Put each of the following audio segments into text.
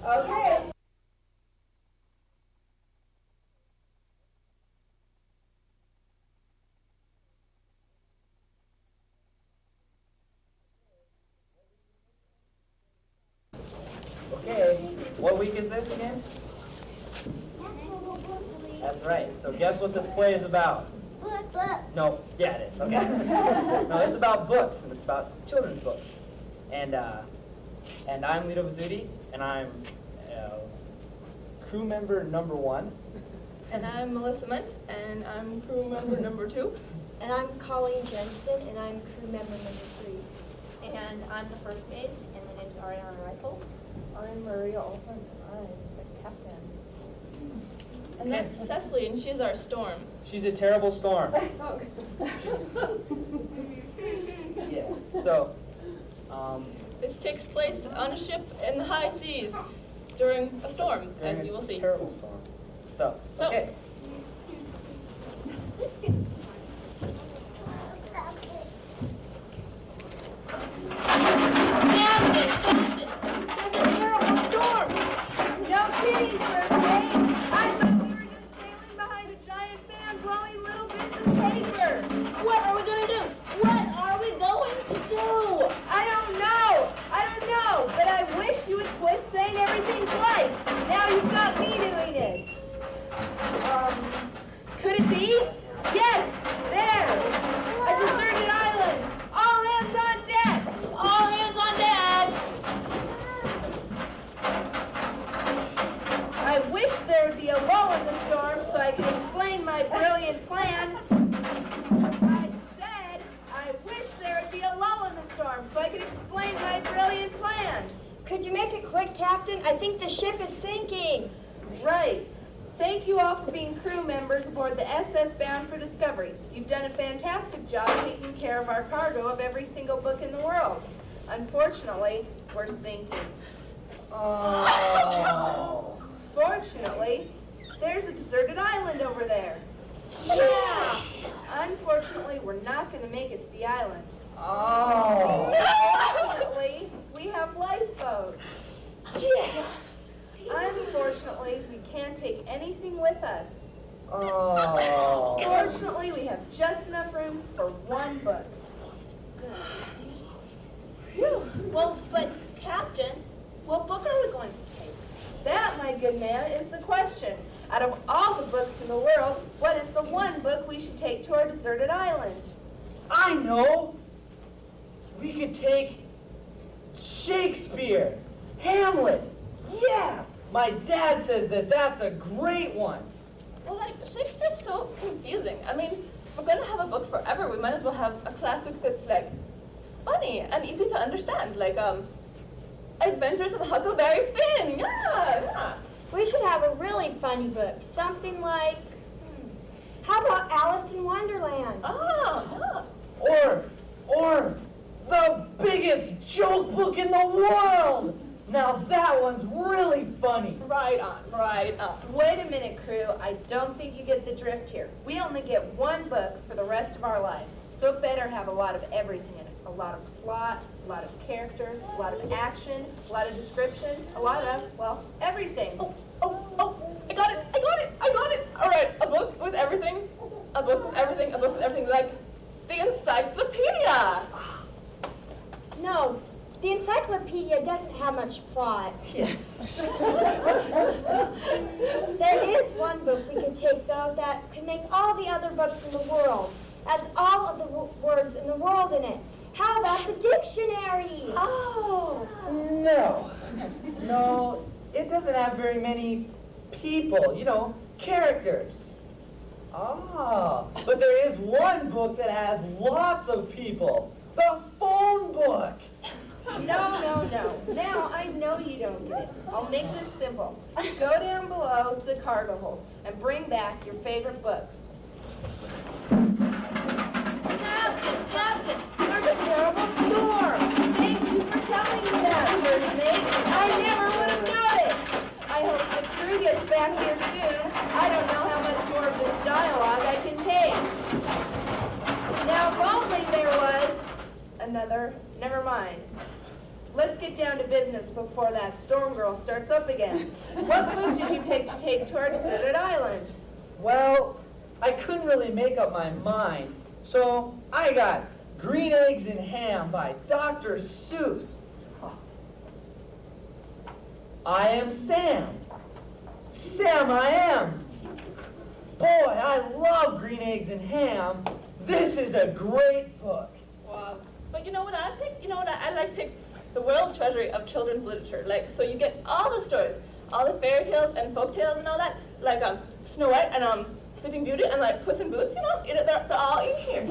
Okay. Okay, what week is this again? That's right. So guess what this play is about? No, yeah, it is. Okay. No, it's about books, and it's about children's books. And I'm Lito Vizzuti, and I'm crew member number 1. And I'm Melissa Munt, and I'm crew member number 2. And I'm Colleen Jensen, and I'm crew member number 3. And I'm the first mate, and my name's Ariana Reifel. I'm Maria Olson, and I'm the captain. And that's Cecily, and she's our storm. She's a terrible storm. Yeah. So, This takes place on a ship in the high seas during a storm, during as you will see. a terrible storm. So, okay. Could you make it quick, Captain? I think the ship is sinking. Right. Thank you all for being crew members aboard the SS Bound for Discovery. You've done a fantastic job taking care of our cargo of every single book in the world. Unfortunately, we're sinking. Oh. Fortunately, there's a deserted island over there. Yeah! Unfortunately, we're not going to make it to the island. Oh. Fortunately, we have lifeboats. Yes! Unfortunately, we can't take anything with us. Oh. Fortunately, we have just enough room for one book. Whew. Well, but Captain, what book are we going to take? That, my good man, is the question. Out of all the books in the world, what is the one book we should take to our deserted island? I know. We could take Shakespeare, Hamlet. Yeah, my dad says that that's a great one. Well, like, Shakespeare's so confusing. I mean, if we're going to have a book forever, we might as well have a classic that's, like, funny and easy to understand. Like, Adventures of Huckleberry Finn. Yeah. We should have a really funny book. Something like, how about Alice in Wonderland? Oh, yeah. Or the biggest joke book in the world. Now that one's really funny. Right on, right on. Wait a minute, crew. I don't think you get the drift here. We only get one book for the rest of our lives, so it better have a lot of everything in it. A lot of plot, a lot of characters, a lot of action, a lot of description, a lot of, well, everything. Oh, I got it. All right, a book with everything, a book with everything, like the encyclopedia. No, the encyclopedia doesn't have much plot. Yeah. There is one book we can take, though, that can make all the other books in the world, has all of the words in the world in it. How about the dictionary? Oh. No, it doesn't have very many people, characters. But there is one book that has lots of people. The phone book. No. Now I know you don't get it. I'll make this simple. Go down below to the cargo hold and bring back your favorite books. Captain, there's a terrible storm. Thank you for telling me that, first mate. I never would have noticed. I hope the crew gets back here soon. I don't know how much more of this dialogue I can take. Now, if only there was another, never mind. let's get down to business before that storm girl starts up again. What food did you pick to take to our deserted island? Well, I couldn't really make up my mind, so I got Green Eggs and Ham by Dr. Seuss. I am Sam. Sam, I am. Boy, I love Green Eggs and Ham. This is a great book. Wow. But you know what I picked? You know what I like picked? The world treasury of children's literature. Like, so you get all the stories, all the fairy tales and folk tales and all that. Like Snow White and Sleeping Beauty and like Puss in Boots, you know, they're all in here.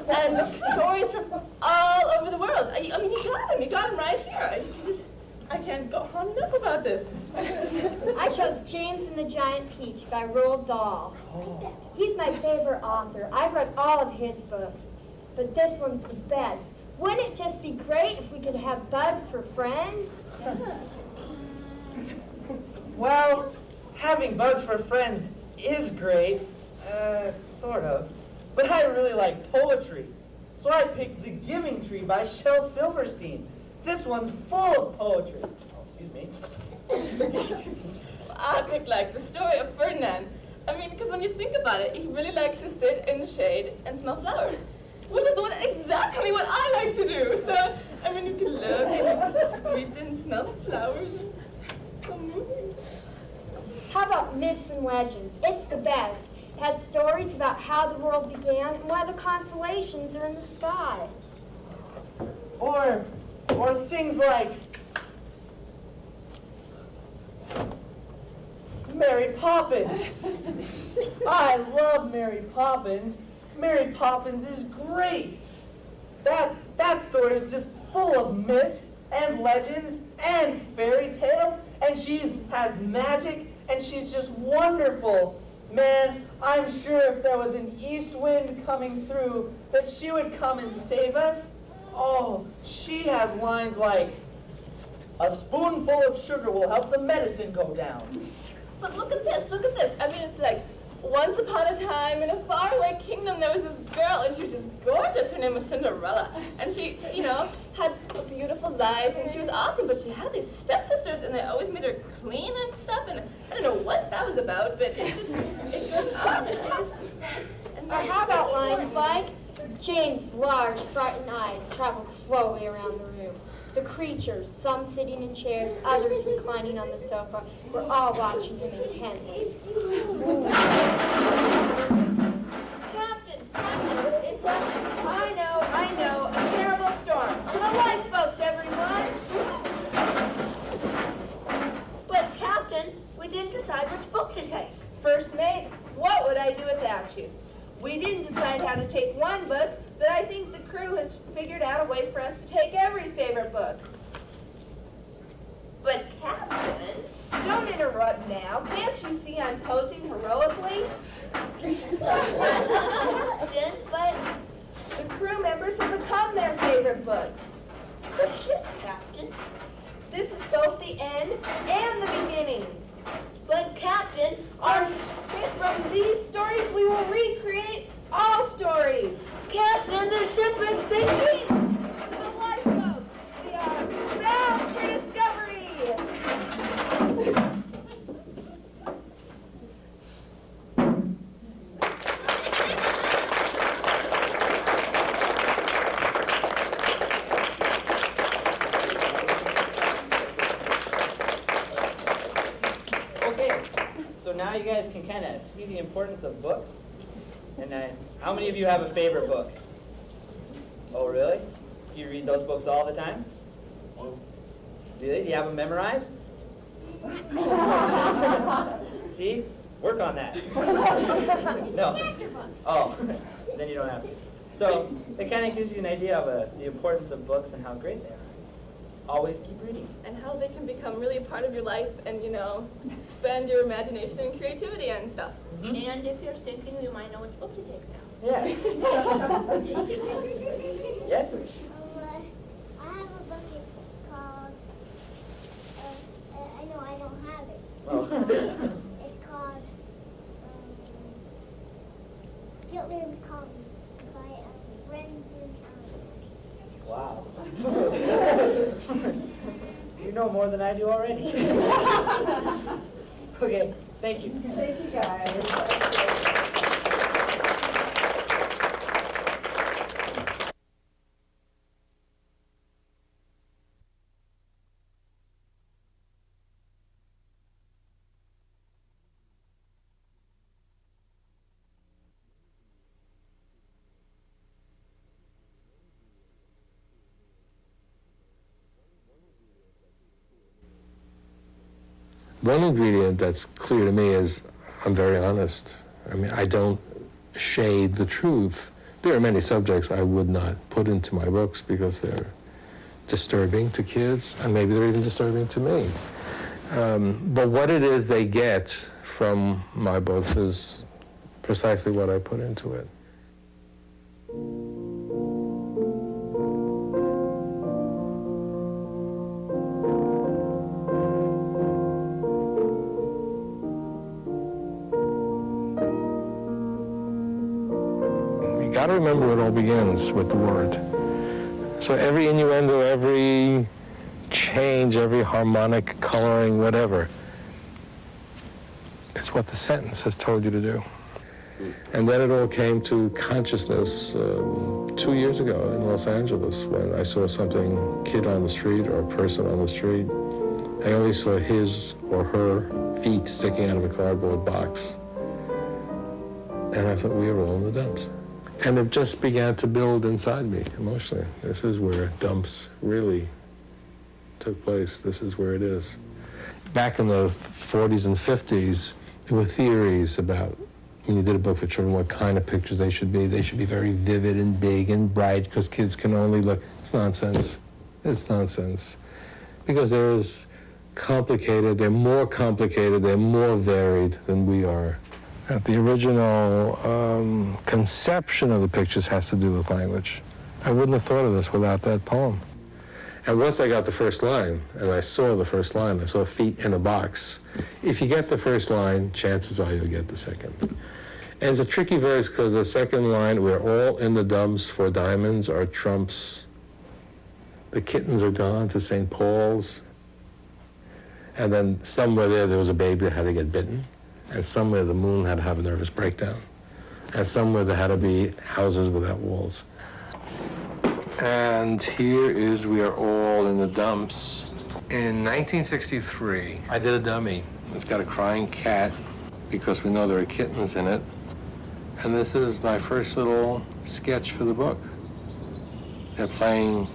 And just stories from all over the world. I mean, you got them right here. I can't go on enough about this. I chose James and the Giant Peach by Roald Dahl. He's my favorite author. I've read all of his books, but this one's the best. Wouldn't it just be great if we could have bugs for friends? Well, having bugs for friends is great, sort of. But I really like poetry, so I picked The Giving Tree by Shel Silverstein. This one's full of poetry. Oh, excuse me. I picked like the story of Ferdinand. I mean, because when you think about it, he really likes to sit in the shade and smell flowers, which is exactly what I like to do. So, I mean, you can look and you just reads and smells flowers. It's so moving. How about Myths and Legends? It's the best. It has stories about how the world began and why the constellations are in the sky. Or things like Mary Poppins. I love Mary Poppins. Mary Poppins is great. That story is just full of myths and legends and fairy tales, and she has magic, and she's just wonderful. Man, I'm sure if there was an east wind coming through, that she would come and save us. Oh, she has lines like, "A spoonful of sugar will help the medicine go down." But look at this, look at this. I mean, it's like, once upon a time in a faraway kingdom, there was this girl, and she was just gorgeous. Her name was Cinderella. And she, you know, had a beautiful life, and she was awesome, but she had these stepsisters, and they always made her clean and stuff, and I don't know what that was about, but it just on, Or how about lines like, Jane's large, frightened eyes traveled slowly around the room. The creatures, some sitting in chairs, others reclining on the sofa, were all watching him intently. Captain, it's I know, a terrible storm. To the lifeboats, everyone! But Captain, we didn't decide which book to take. First mate, what would I do without you? We didn't decide how to take one book, but I think the crew has figured out a way for us to take every favorite book. But Captain... Don't interrupt now. Can't you see I'm posing heroically? Captain, But the crew members have become their favorite books. the ship, Captain. This is both the end and the beginning. But Captain, From these stories, we will recreate all stories. Captain, the ship is sinking! The lifeboats, we are bound for discovery. Okay, so now you guys can kind of see the importance of books. And how many of you have a favorite book? Oh, really? Do you read those books all the time? Really? Do you have them memorized? See? Work on that. No. Oh, then you don't have to. So it kind of gives you an idea of the importance of books and how great they are. Always keep reading. and how they can become really a part of your life and, you know, expand your imagination and creativity and stuff. Mhm. And if you're sinking, you might know which book to take now. Yeah. Yes? I have a book. It's called. I know I don't have it. Oh. It's called. Hitler's Calling by Brendan. Wow. more than I do already. Okay, thank you. Thank you, guys. One ingredient that's clear to me is I'm very honest. I mean, I don't shade the truth. There are many subjects I would not put into my books because they're disturbing to kids, and maybe they're even disturbing to me. But what it is they get from my books is precisely what I put into it. You gotta remember it all begins with the word. So every innuendo, every change, every harmonic coloring, whatever, it's what the sentence has told you to do. And then it all came to consciousness 2 years ago in Los Angeles when I saw something, kid on the street or a person on the street. I only saw his or her feet sticking out of a cardboard box. And I thought, we were all in the dumps. And it just began to build inside me emotionally. This is where dumps really took place. This is where it is. Back in the 40s and 50s, there were theories about, when you did a book for children, what kind of pictures they should be. They should be very vivid and big and bright because kids can only look. It's nonsense. It's nonsense. Because they're as complicated, they're more complicated, they're more varied than we are. The original conception of the pictures has to do with language. I wouldn't have thought of this without that poem. And once I got the first line, and I saw the first line, I saw feet in a box. If you get the first line, chances are you'll get the second. And it's a tricky verse because the second line, we're all in the dumps for diamonds or trumps. The kittens are gone to St. Paul's. And then somewhere there was a baby that had to get bitten. And somewhere the moon had to have a nervous breakdown. And somewhere there had to be houses without walls. And here is We Are All in the Dumps. In 1963, I did a dummy. It's got a crying cat because we know there are kittens in it. And this is my first little sketch for the book. They're playing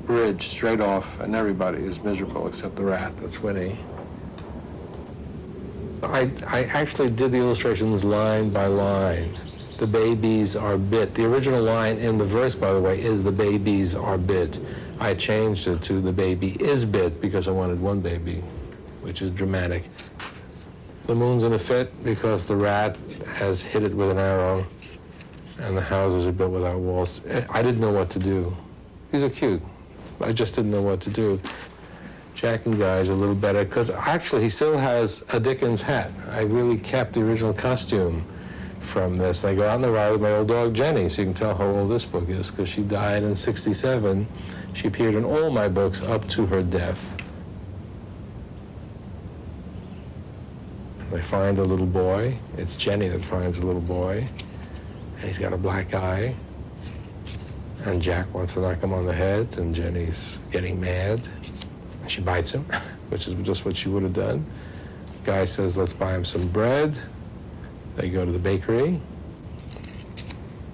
bridge straight off, and everybody is miserable except the rat, that's Winnie. I actually did the illustrations line by line. The babies are bit. The original line in the verse, by the way, is the babies are bit. I changed it to the baby is bit because I wanted one baby, which is dramatic. The moon's in a fit because the rat has hit it with an arrow and the houses are built without walls. I didn't know what to do. These are cute. I just didn't know what to do. Jack and Guy's a little better because actually he still has a Dickens hat. I really kept the original costume from this. I go out in the ride with my old dog Jenny, so you can tell how old this book is because she died in '67. She appeared in all my books up to her death. They find a little boy. It's Jenny that finds a little boy. And he's got a black eye. And Jack wants to knock him on the head, and Jenny's getting mad. And she bites him, which is just what she would have done. Guy says, let's buy him some bread. They go to the bakery.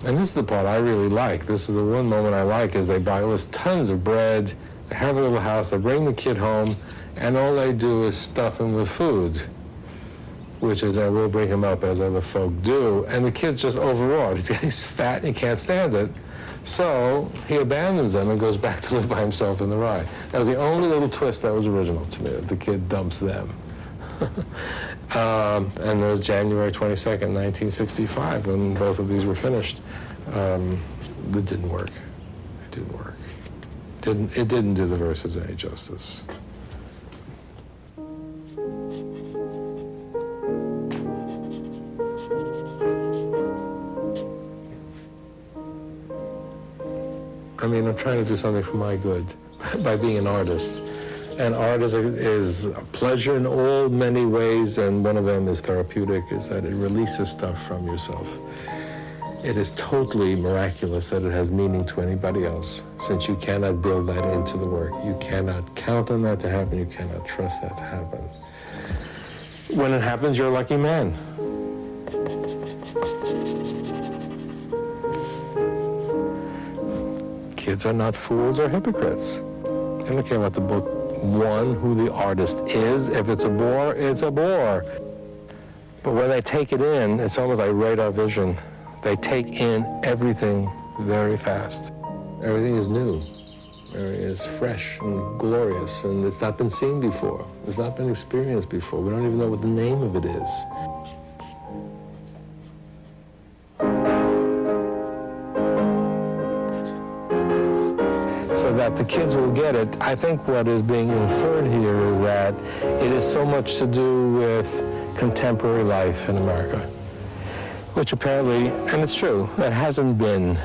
And this is the part I really like. This is the one moment I like is they buy all this tons of bread. They have a little house. They bring the kid home. And all they do is stuff him with food, which is, I will bring him up as other folk do. And the kid's just overawed. He's getting fat and he can't stand it. So he abandons them and goes back to live by himself in the rye. That was the only little twist that was original to me, that the kid dumps them. And it was January 22nd, 1965, when both of these were finished. It didn't work. It didn't work. It didn't do the verses any justice. I mean, I'm trying to do something for my good by being an artist. And art is a pleasure in all many ways, and one of them is therapeutic, is that it releases stuff from yourself. It is totally miraculous that it has meaning to anybody else, since you cannot build that into the work. You cannot count on that to happen. You cannot trust that to happen. When it happens, you're a lucky man. Kids are not fools or hypocrites. They don't care what the book won, who the artist is. If it's a bore, it's a bore. But when they take it in, it's almost like radar vision. They take in everything very fast. Everything is new. Everything is fresh and glorious, and it's not been seen before. It's not been experienced before. We don't even know what the name of it is. So that the kids will get it. I think what is being inferred here is that it is so much to do with contemporary life in America, which apparently, and it's true, that hasn't been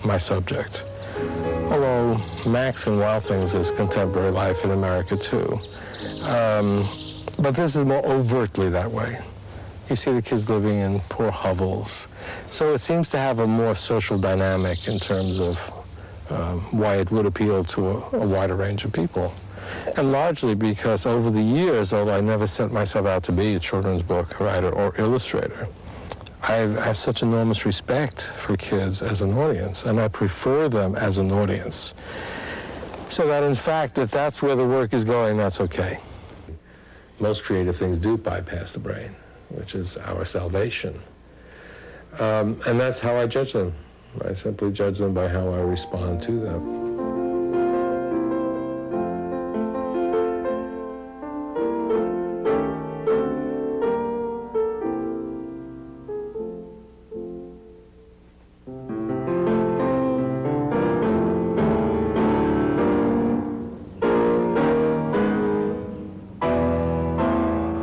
my subject. Although Max and Wild Things is contemporary life in America too. But this is more overtly that way. You see the kids living in poor hovels. So it seems to have a more social dynamic in terms of why it would appeal to a wider range of people. And largely because over the years, although I never set myself out to be a children's book writer or illustrator, I have such enormous respect for kids as an audience, and I prefer them as an audience. So that in fact, if that's where the work is going, that's okay. Most creative things do bypass the brain, which is our salvation. And that's how I judge them. I simply judge them by how I respond to them.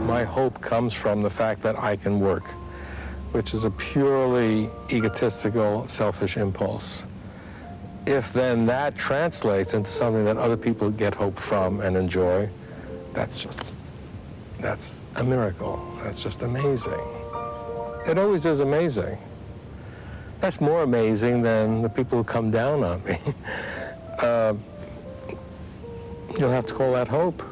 My hope comes from the fact that I can work, which is a purely egotistical, selfish impulse. If then that translates into something that other people get hope from and enjoy, that's a miracle. That's just amazing. It always is amazing. That's more amazing than the people who come down on me. You'll have to call that hope.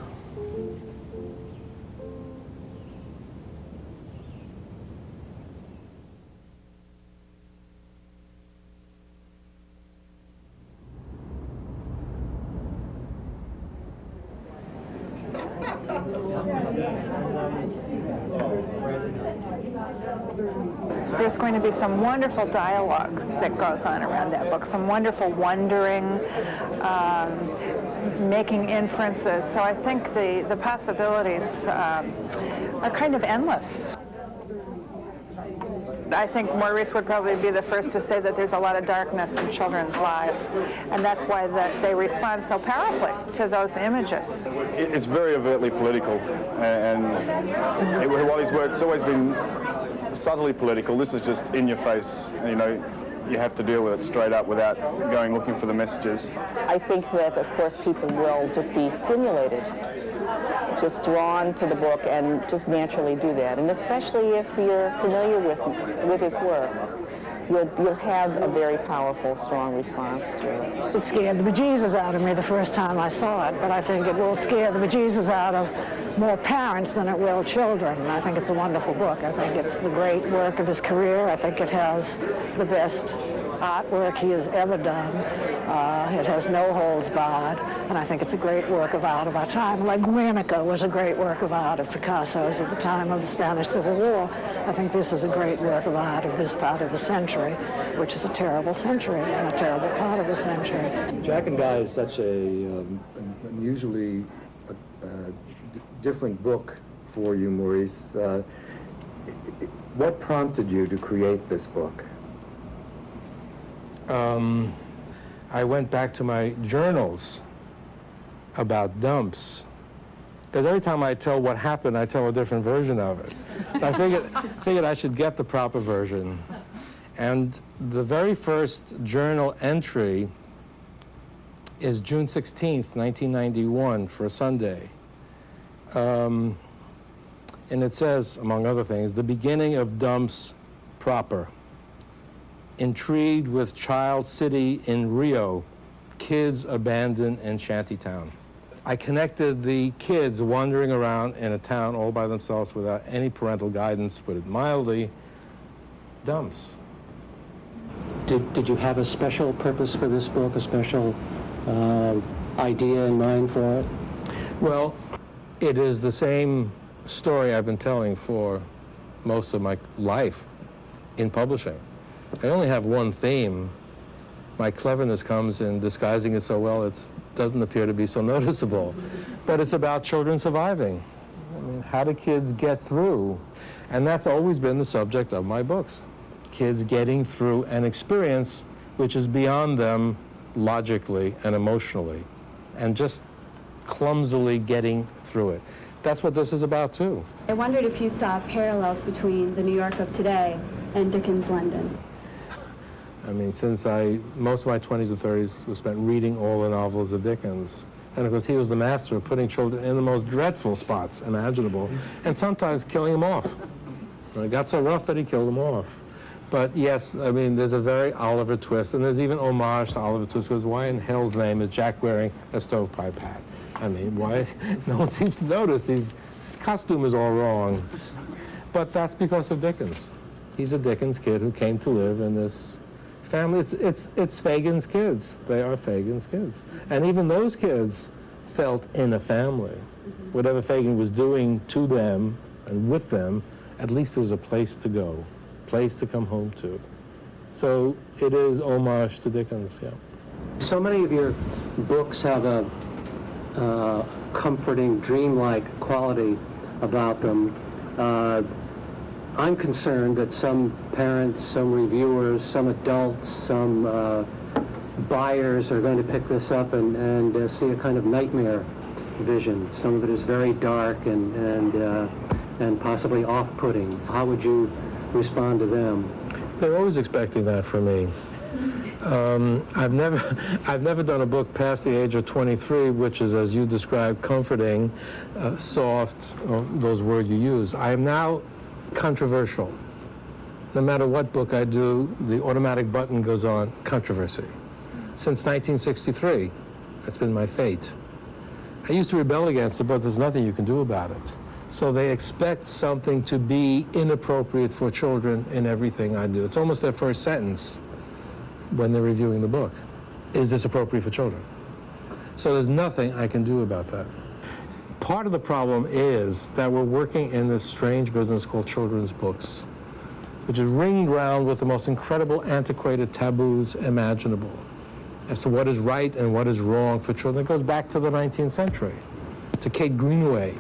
There's going to be some wonderful dialogue that goes on around that book, some wonderful wondering, making inferences. So I think the possibilities are kind of endless. I think Maurice would probably be the first to say that there's a lot of darkness in children's lives, and that's why they respond so powerfully to those images. It's very overtly political, and while his work's always been subtly political, this is just in your face. You know, you have to deal with it straight up without going looking for the messages. I think that, of course, people will just be stimulated, just drawn to the book and just naturally do that. And especially if you're familiar with his work, you'll have a very powerful, strong response to it. It scared the bejesus out of me the first time I saw it, but I think it will scare the bejesus out of more parents than it will children. And I think it's a wonderful book. I think it's the great work of his career. I think it has the best artwork he has ever done. It has no holds barred, and I think it's a great work of art of our time. Like Guernica was a great work of art of Picasso's at the time of the Spanish Civil War. I think this is a great work of art of this part of the century, which is a terrible century and a terrible part of the century. Jack and Guy is such a unusually different book for you, Maurice. What prompted you to create this book? I went back to my journals about dumps. Because every time I tell what happened, I tell a different version of it. So I figured I should get the proper version. And the very first journal entry is June 16th, 1991, for a Sunday. And it says, among other things, the beginning of dumps proper. Intrigued with child city in Rio, kids abandoned in shantytown. I connected the kids wandering around in a town all by themselves without any parental guidance, put it mildly, dumps. Did you have a special purpose for this book, a special idea in mind for it? Well, it is the same story I've been telling for most of my life in publishing. I only have one theme. My cleverness comes in disguising it so well it doesn't appear to be so noticeable. But it's about children surviving. I mean, how do kids get through? And that's always been the subject of my books. Kids getting through an experience which is beyond them logically and emotionally, and just clumsily getting through it. That's what this is about, too. I wondered if you saw parallels between the New York of today and Dickens' London. I mean, since most of my 20s and 30s was spent reading all the novels of Dickens. And of course, he was the master of putting children in the most dreadful spots imaginable, and sometimes killing them off. It got so rough that he killed them off. But yes, I mean, there's a very Oliver Twist, and there's even homage to Oliver Twist, because why in hell's name is Jack wearing a stovepipe hat? I mean, why? No one seems to notice. His costume is all wrong. But that's because of Dickens. He's a Dickens kid who came to live in this family. It's Fagin's kids. They are Fagin's kids. And even those kids felt in a family. Whatever Fagin was doing to them and with them, at least there was a place to go, place to come home to. So it is homage to Dickens, yeah. So many of your books have a comforting, dreamlike quality about them. I'm concerned that some parents, some reviewers, some adults, some buyers are going to pick this up and see a kind of nightmare vision. Some of it is very dark and possibly off-putting. How would you respond to them? They're always expecting that from me. I've never done a book past the age of 23, which is, as you described, comforting, soft, those words you use. I am now controversial. No matter what book I do, the automatic button goes on, controversy. Since 1963, that's been my fate. I used to rebel against it, but there's nothing you can do about it. So they expect something to be inappropriate for children in everything I do. It's almost their first sentence when they're reviewing the book. Is this appropriate for children? So there's nothing I can do about that. Part of the problem is that we're working in this strange business called children's books, which is ringed round with the most incredible antiquated taboos imaginable as to what is right and what is wrong for children. It goes back to the 19th century, to Kate Greenaway.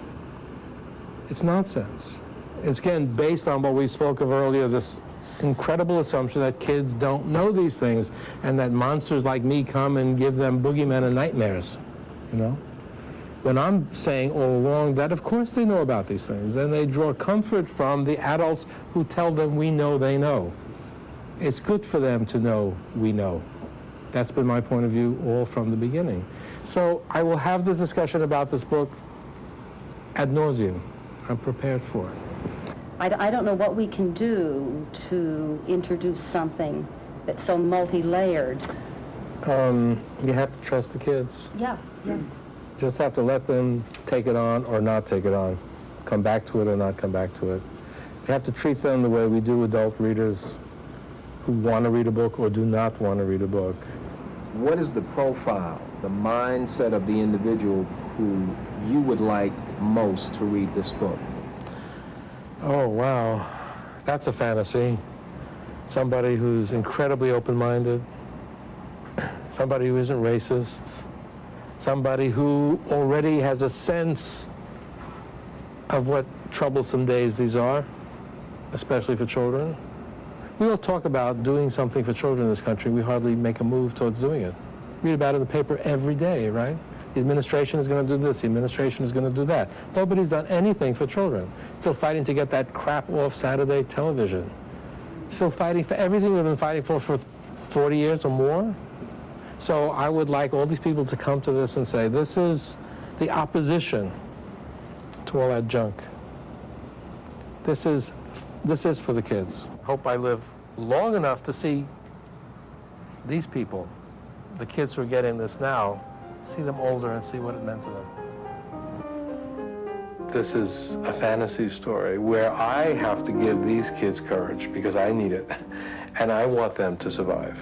It's nonsense. It's, again, based on what we spoke of earlier, this incredible assumption that kids don't know these things and that monsters like me come and give them boogeymen and nightmares, you know? When I'm saying all along that, of course, they know about these things, and they draw comfort from the adults who tell them we know they know. It's good for them to know we know. That's been my point of view all from the beginning. So I will have this discussion about this book ad nauseum. I'm prepared for it. I don't know what we can do to introduce something that's so multi-layered. You have to trust the kids. Yeah. Just have to let them take it on or not take it on, come back to it or not come back to it. You have to treat them the way we do adult readers who want to read a book or do not want to read a book. What is the profile, the mindset of the individual who you would like most to read this book? Oh, wow. That's a fantasy. Somebody who's incredibly open-minded, somebody who isn't racist, somebody who already has a sense of what troublesome days these are, especially for children. We all talk about doing something for children in this country. We hardly make a move towards doing it. Read about it in the paper every day, right? The administration is going to do this, the administration is going to do that. Nobody's done anything for children. Still fighting to get that crap off Saturday television. Still fighting for everything we've been fighting for 40 years or more. So I would like all these people to come to this and say, this is the opposition to all that junk. This is for the kids. Hope I live long enough to see these people, the kids who are getting this now, see them older and see what it meant to them. This is a fantasy story where I have to give these kids courage because I need it, and I want them to survive.